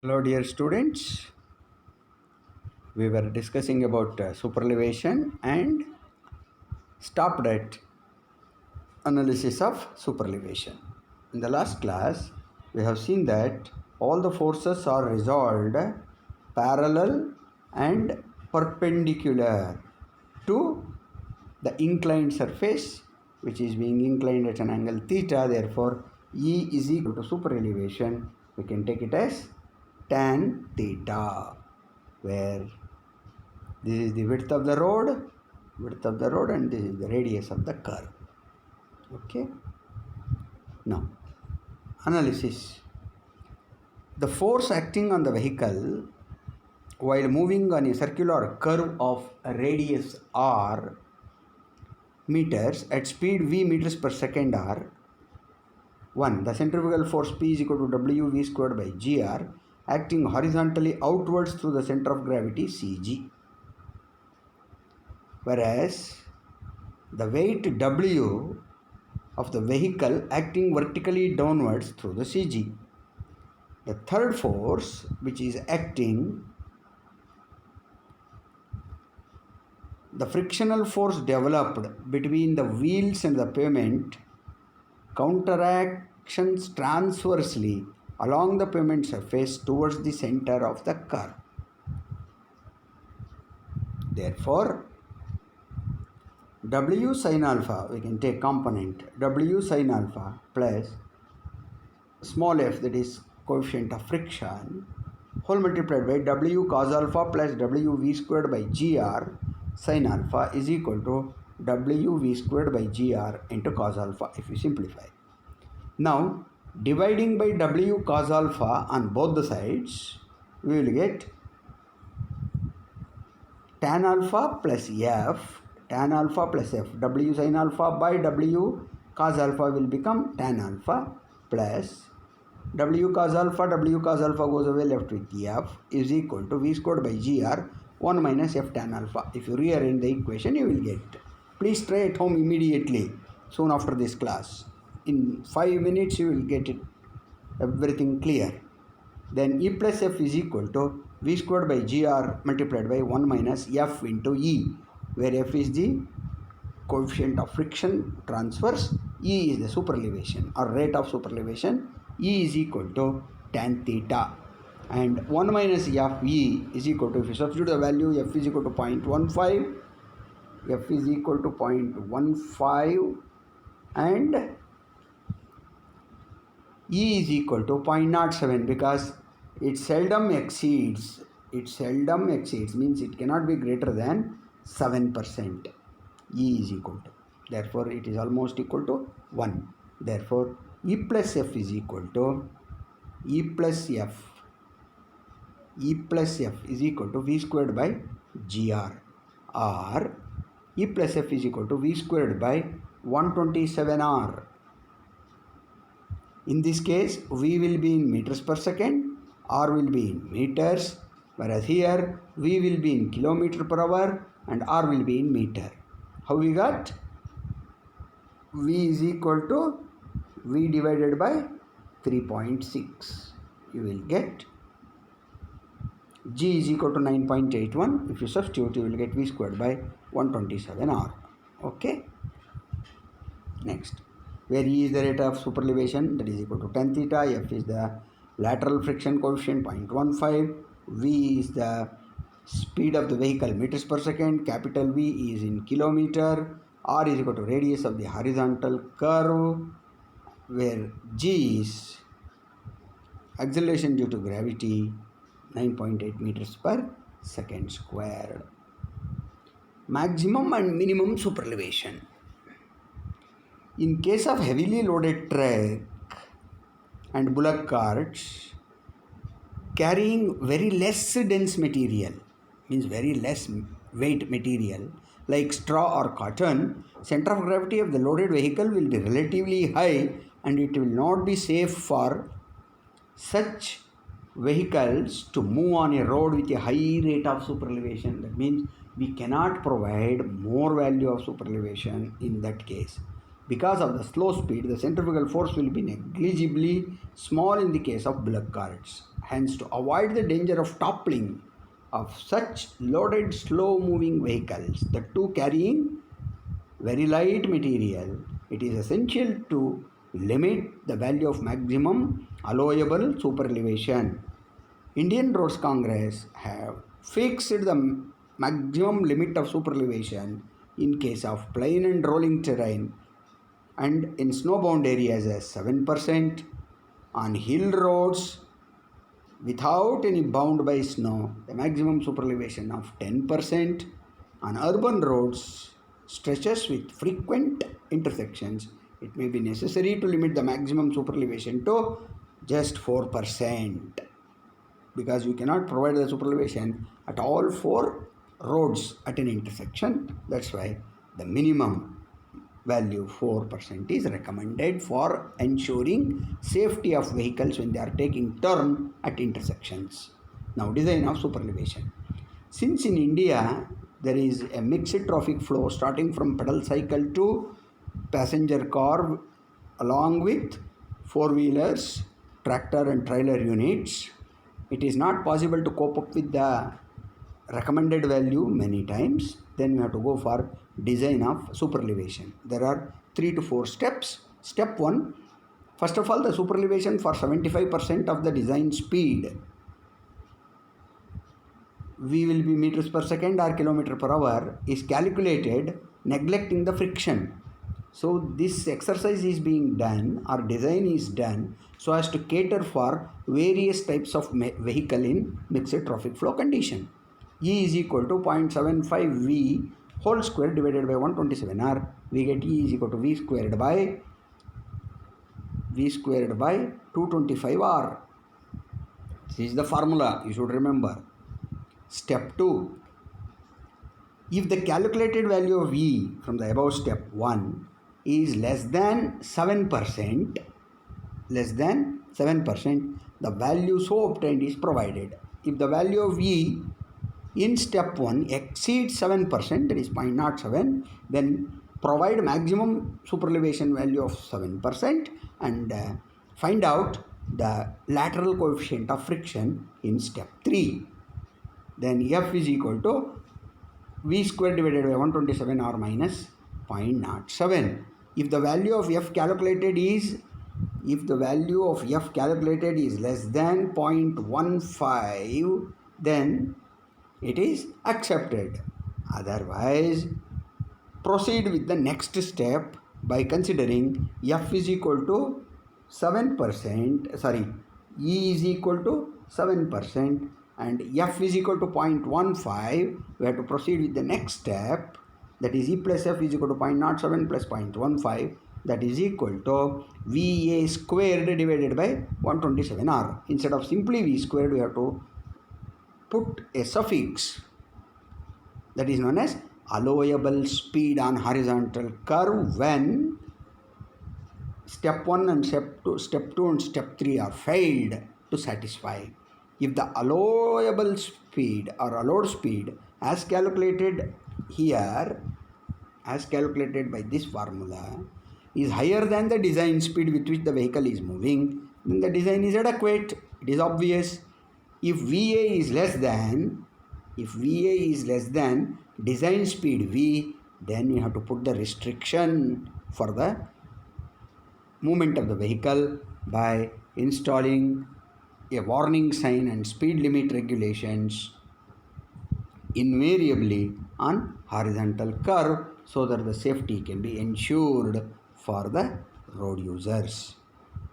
Hello, dear students. We were discussing about superelevation and stopped at analysis of superelevation. In the last class, we have seen that all the forces are resolved parallel and perpendicular to the inclined surface, which is being inclined at an angle theta. Therefore, E is equal to superelevation. We can take it as tan theta, where this is the width of the road, and this is the radius of the curve. Okay. Now, analysis. The force acting on the vehicle while moving on a circular curve of a radius r meters at speed v meters per second are 1. The centrifugal force P is equal to Wv squared by gr acting horizontally outwards through the center of gravity Cg. Whereas the weight W of the vehicle acting vertically downwards through the CG. The third force, which is acting, the frictional force developed between the wheels and the pavement counteractions transversely along the pavement surface towards the center of the curve. Therefore, W sin alpha, we can take component W sin alpha plus small f, that is coefficient of friction, whole multiplied by W cos alpha plus Wv squared by gr sin alpha is equal to Wv squared by gr into cos alpha if you simplify. Now, dividing by W cos alpha on both the sides, we will get tan alpha plus f, W sin alpha by W cos alpha will become tan alpha plus W cos alpha goes away, left with f is equal to v squared by gr 1 minus f tan alpha. If you rearrange the equation, you will get. Please try at home immediately, soon after this class. In 5 minutes, you will get it, everything clear. Then E plus f is equal to v squared by gr multiplied by 1 minus f into E, where f is the coefficient of friction transverse, E is the superelevation or rate of superelevation. E is equal to tan theta, and 1 minus f E is equal to, if you substitute the value, f is equal to 0.15, f is equal to 0.15, and E is equal to 0.07, because it seldom exceeds, means it cannot be greater than 7%. E is equal to, therefore it is almost equal to 1. Therefore E plus f is equal to E plus f is equal to v squared by gr, or E plus f is equal to v squared by 127r. In this case, v will be in meters per second, r will be in meters, whereas here v will be in kilometer per hour and r will be in meter. How we got? V is equal to v divided by 3.6. You will get G is equal to 9.81. If you substitute, you will get v squared by 127r. Okay. Next, where E is the rate of superelevation, that is equal to tan theta, F is the lateral friction coefficient 0.15, V is the speed of the vehicle meters per second, capital V is in kilometer, R is equal to radius of the horizontal curve, where G is acceleration due to gravity 9.8 meters per second squared. Maximum and minimum superelevation. In case of heavily loaded truck and bullock carts carrying very less dense material, means very less weight material like straw or cotton, center of gravity of the loaded vehicle will be relatively high, and it will not be safe for such vehicles to move on a road with a high rate of superelevation. That means we cannot provide more value of superelevation in that case. Because of the slow speed, the centrifugal force will be negligibly small in the case of bullock carts. Hence, to avoid the danger of toppling of such loaded, slow moving vehicles, the two carrying very light material, it is essential to limit the value of maximum allowable superelevation. Indian Roads Congress have fixed the maximum limit of superelevation in case of plain and rolling terrain and in snowbound areas as 7%, on hill roads without any bound by snow, the maximum superelevation of 10%, on urban roads stretches with frequent intersections, it may be necessary to limit the maximum superelevation to just 4%, because you cannot provide the superelevation at all four roads at an intersection. That's why the minimum value 4% is recommended for ensuring safety of vehicles when they are taking turn at intersections. Now, design of superelevation. Since in India there is a mixed traffic flow starting from pedal cycle to passenger car along with four-wheelers, tractor and trailer units, it is not possible to cope up with the recommended value many times. Then we have to go for design of superelevation. There are 3 to 4 steps. Step 1, first of all, the superelevation for 75% of the design speed, V will be meters per second or kilometer per hour, is calculated neglecting the friction. So this exercise is being done or design is done so as to cater for various types of vehicle in mixed traffic flow condition. E is equal to 0.75 V whole square divided by 127 R. We get E is equal to V squared by 225 R. This is the formula you should remember. Step 2. If the calculated value of E from the above step 1 is less than 7%, the value so obtained is provided. If the value of E in step 1 exceeds 7%, that is 0.07, then provide maximum superelevation value of 7% and find out the lateral coefficient of friction in step 3. Then F is equal to V square divided by 127 R minus 0.07. If the value of F calculated is less than 0.15, then it is accepted. Otherwise, proceed with the next step by considering F is equal to 7%, E is equal to 7% and F is equal to 0.15. We have to proceed with the next step, that is E plus F is equal to 0.07 plus 0.15, that is equal to VA squared divided by 127R. Instead of simply V squared, we have to put a suffix that is known as allowable speed on horizontal curve when step 1 and step 2 and step 3 are failed to satisfy. If the allowable speed or allowed speed as calculated here, as calculated by this formula, is higher than the design speed with which the vehicle is moving, then the design is adequate. It is obvious. If VA is less than design speed V, then you have to put the restriction for the movement of the vehicle by installing a warning sign and speed limit regulations invariably on horizontal curve so that the safety can be ensured for the road users.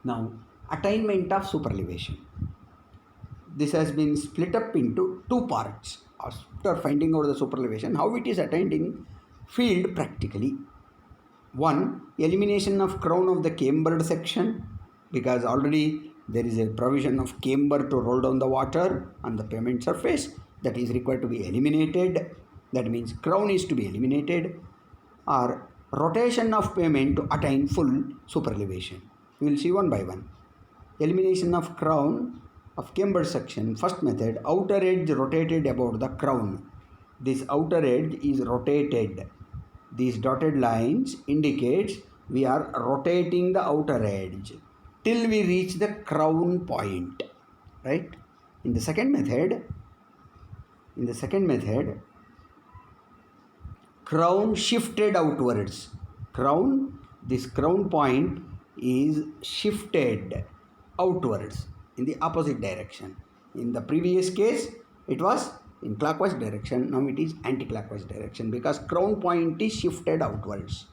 Now, attainment of superelevation. This has been split up into two parts. After finding out the superelevation, how it is attained in field practically. 1. Elimination of crown of the cambered section, because already there is a provision of camber to roll down the water on the pavement surface, that is required to be eliminated. That means crown is to be eliminated. Or rotation of pavement to attain full superelevation. We will see one by one. Elimination of crown of cambered section. First method, outer edge rotated about the crown. This outer edge is rotated. These dotted lines indicates we are rotating the outer edge till we reach the crown point, right? In the second method, crown shifted outwards. This crown point is shifted outwards in the opposite direction. In the previous case, it was in clockwise direction. Now it is anti-clockwise direction because crown point is shifted outwards.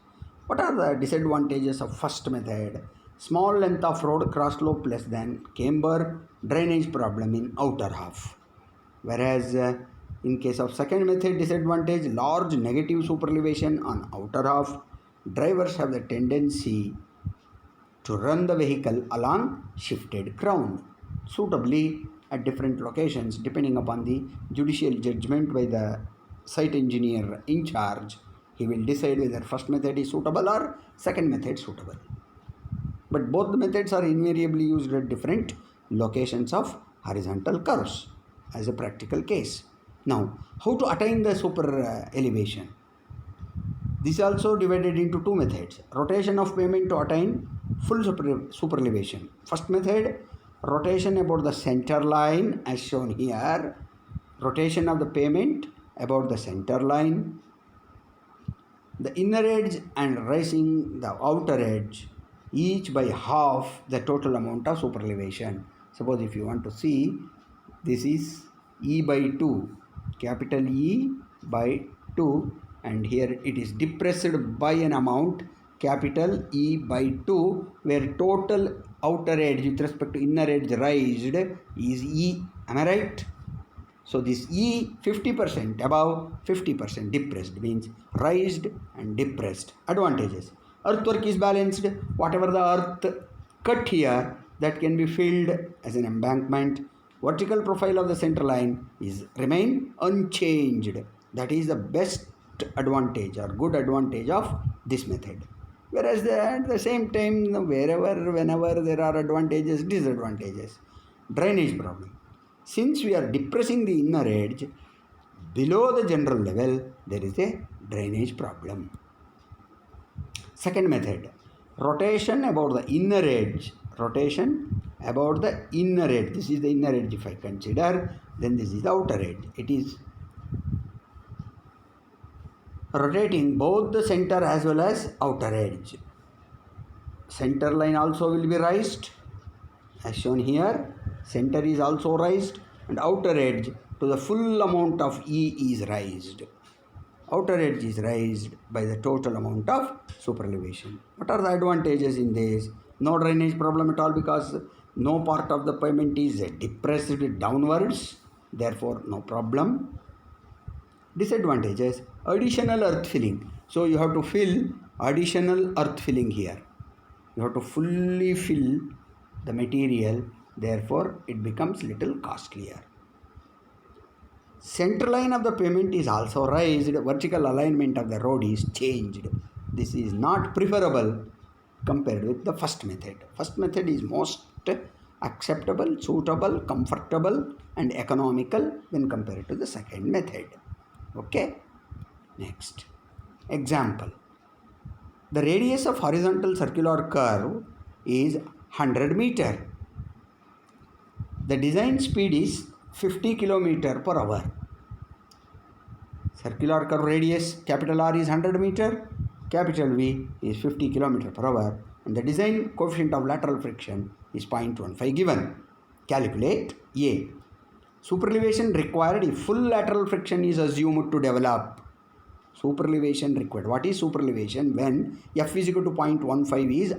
What are the disadvantages of first method? Small length of road, cross slope less than, camber, drainage problem in outer half. Whereas in case of second method, disadvantage, large negative superelevation on outer half. Drivers have the tendency to run the vehicle along shifted crown suitably at different locations depending upon the judicial judgment by the site engineer in charge. He will decide whether first method is suitable or second method suitable. But both the methods are invariably used at different locations of horizontal curves as a practical case. Now, how to attain the super elevation? This is also divided into two methods. Rotation of pavement to attain full super elevation. First method, rotation about the center line as shown here. Rotation of the pavement about the center line. The inner edge and raising the outer edge, each by half the total amount of super elevation. Suppose if you want to see, this is E by 2, capital E by 2, and here it is depressed by an amount, capital E by 2, where total outer edge with respect to inner edge raised is E. Am I right? So this E 50% above, 50% depressed means raised and depressed. Advantages. Earthwork is balanced. Whatever the earth cut here, that can be filled as an embankment. Vertical profile of the center line is remain unchanged. That is the best advantage or good advantage of this method. Whereas at the same time, whenever there are advantages, disadvantages. Drainage problem. Since we are depressing the inner edge, below the general level, there is a drainage problem. Second method, rotation about the inner edge. Rotation about the inner edge. This is the inner edge if I consider, then this is the outer edge. It is rotating both the center as well as outer edge. Center line also will be raised as shown here. Center is also raised and outer edge to the full amount of E is raised. Outer edge is raised by the total amount of super elevation. What are the advantages in this? No drainage problem at all because no part of the pavement is depressed downwards. Therefore, no problem. Disadvantages, additional earth filling. So you have to fill additional earth filling here. You have to fully fill the material. Therefore, it becomes little costlier. Center line of the pavement is also raised. Vertical alignment of the road is changed. This is not preferable compared with the first method. First method is most acceptable, suitable, comfortable and economical when compared to the second method. Okay. Next. Example. The radius of horizontal circular curve is 100 meter. The design speed is 50 km per hour. Circular curve radius capital R is 100 meter, capital V is 50 km per hour, and the design coefficient of lateral friction is 0.15 given. Calculate A. Superelevation required if full lateral friction is assumed to develop. Superelevation required. What is superelevation? When F is equal to 0.15 is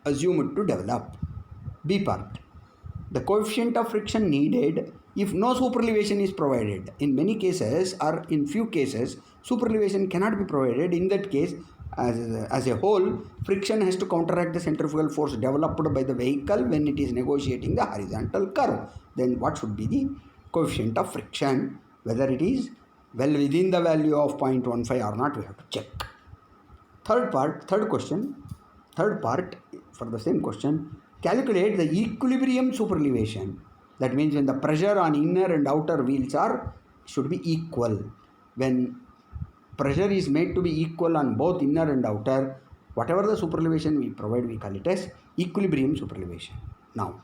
assumed to develop. B part. The coefficient of friction needed if no superelevation is provided. In many cases or in few cases, superelevation cannot be provided. In that case, as a whole, friction has to counteract the centrifugal force developed by the vehicle when it is negotiating the horizontal curve. Then what should be the coefficient of friction? Whether it is well within the value of 0.15 or not, we have to check. Third part for the same question. Calculate the equilibrium superelevation. That means when the pressure on inner and outer wheels should be equal. When pressure is made to be equal on both inner and outer, whatever the superelevation we provide, we call it as equilibrium superelevation. Now,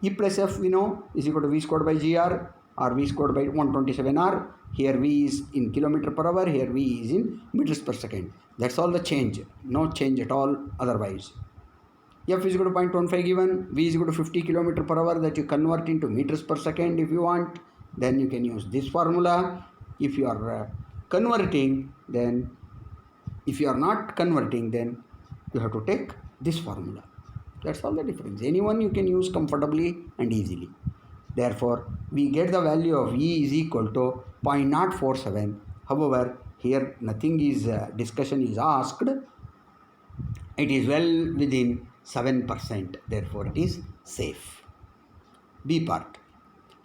E plus F we know is equal to V squared by GR or V squared by 127R. Here V is in kilometer per hour, here V is in meters per second. That's all the change, no change at all otherwise. F is equal to 0.15 given, V is equal to 50 kilometer per hour, that you convert into meters per second if you want. Then you can use this formula. If you are converting, then if you are not converting, then you have to take this formula. That's all the difference. Anyone you can use comfortably and easily. Therefore, we get the value of E is equal to 0.047. However, here nothing is discussion is asked. It is well within 7%. Therefore, it is safe. B part.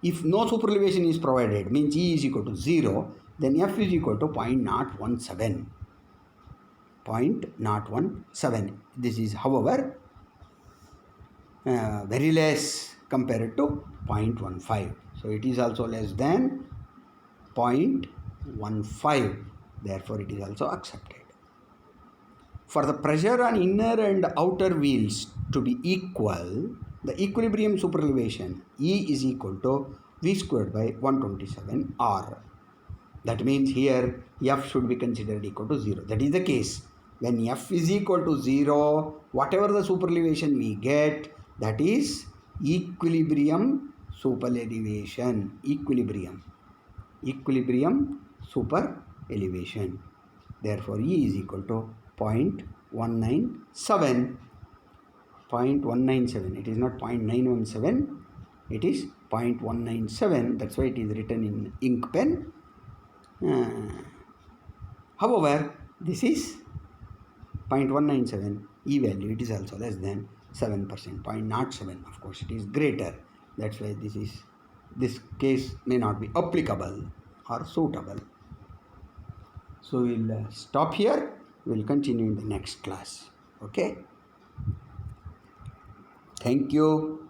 If no superelevation is provided, means E is equal to 0, then F is equal to 0.017. 0.017. This is, however, very less compared to 0.15. So it is also less than 0.15. Therefore, it is also accepted. For the pressure on inner and outer wheels to be equal, the equilibrium superelevation E is equal to V squared by 127 R. That means here F should be considered equal to 0. That is the case. When F is equal to 0, whatever the superelevation we get, that is equilibrium superelevation. Equilibrium superelevation. Therefore, E is equal to 0.197. 0.197. It is not 0.917. It is 0.197. That's why it is written in ink pen. However, this is 0.197 E value. It is also less than 7%. 0.07. Of course, it is greater. That's why this case may not be applicable or suitable. So we'll stop here. We'll continue in the next class. Okay. Thank you.